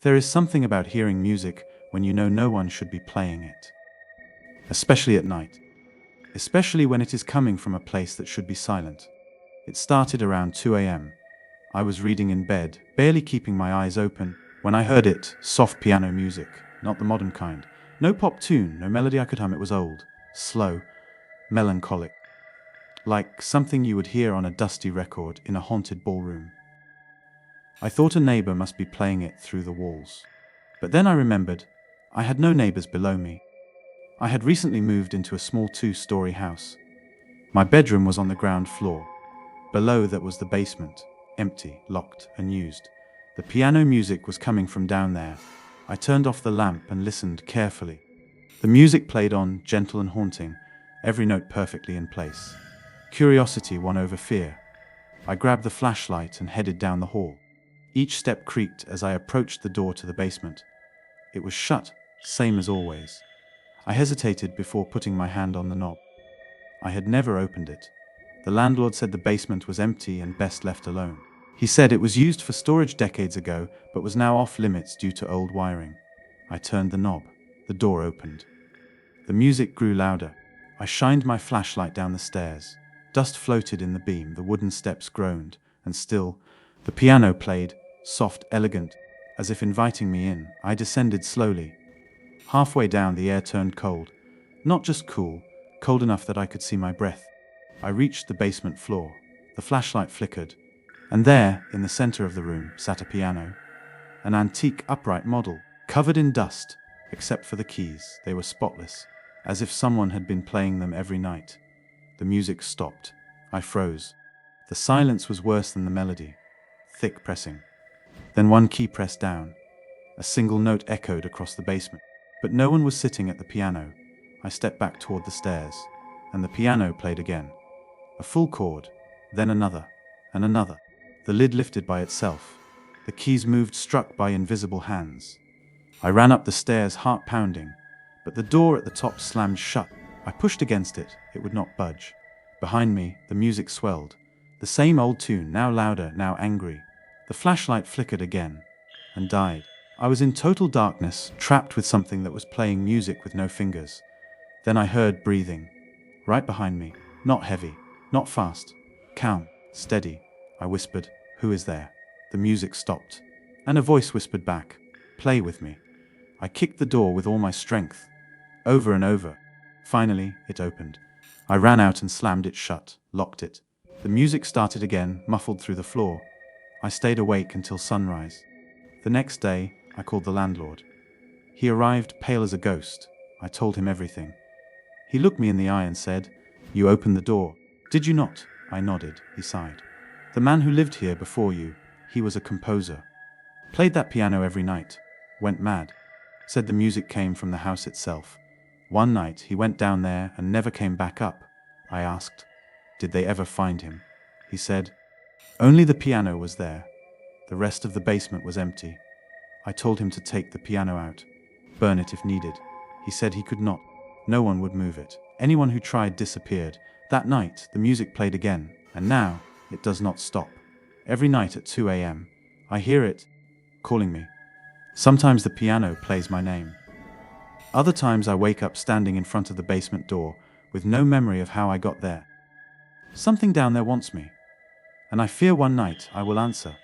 There is something about hearing music when you know no one should be playing it. Especially at night. Especially when it is coming from a place that should be silent. It started around 2 a.m. I was reading in bed, barely keeping my eyes open, when I heard it, soft piano music, not the modern kind. No pop tune, no melody I could hum. It was old, slow, melancholic. Like something you would hear on a dusty record in a haunted ballroom. I thought a neighbor must be playing it through the walls. But then I remembered, I had no neighbors below me. I had recently moved into a small 2-story house. My bedroom was on the ground floor. Below that was the basement, empty, locked, unused. The piano music was coming from down there. I turned off the lamp and listened carefully. The music played on, gentle and haunting, every note perfectly in place. Curiosity won over fear. I grabbed the flashlight and headed down the hall. Each step creaked as I approached the door to the basement. It was shut, same as always. I hesitated before putting my hand on the knob. I had never opened it. The landlord said the basement was empty and best left alone. He said it was used for storage decades ago, but was now off limits due to old wiring. I turned the knob. The door opened. The music grew louder. I shined my flashlight down the stairs. Dust floated in the beam, the wooden steps groaned, and still, the piano played, soft, elegant, as if inviting me in. I descended slowly. Halfway down, the air turned cold. Not just cool, cold enough that I could see my breath. I reached the basement floor. The flashlight flickered. And there, in the center of the room, sat a piano. An antique upright model, covered in dust, except for the keys. They were spotless, as if someone had been playing them every night. The music stopped. I froze. The silence was worse than the melody. Thick pressing. Then one key pressed down. A single note echoed across the basement. But no one was sitting at the piano. I stepped back toward the stairs, and the piano played again. A full chord, then another, and another. The lid lifted by itself. The keys moved, struck by invisible hands. I ran up the stairs, heart pounding, but the door at the top slammed shut. I pushed against it. It would not budge. Behind me, the music swelled. The same old tune, now louder, now angry. The flashlight flickered again, and died. I was in total darkness, trapped with something that was playing music with no fingers. Then I heard breathing. Right behind me. Not heavy, not fast. Calm, steady. I whispered, "Who is there?" The music stopped, and a voice whispered back, "Play with me." I kicked the door with all my strength, over and over. Finally, it opened. I ran out and slammed it shut, locked it. The music started again, muffled through the floor. I stayed awake until sunrise. The next day, I called the landlord. He arrived, pale as a ghost. I told him everything. He looked me in the eye and said, "You opened the door, did you not?" I nodded. He sighed. "The man who lived here before you, he was a composer. Played that piano every night. Went mad. Said the music came from the house itself. One night he went down there and never came back up." I asked, "Did they ever find him?" He said, "Only the piano was there. The rest of the basement was empty." I told him to take the piano out, burn it if needed. He said he could not. No one would move it. Anyone who tried disappeared. That night, the music played again, and now it does not stop. Every night at 2 a.m., I hear it calling me. Sometimes the piano plays my name. Other times I wake up standing in front of the basement door with no memory of how I got there. Something down there wants me, and I fear one night I will answer.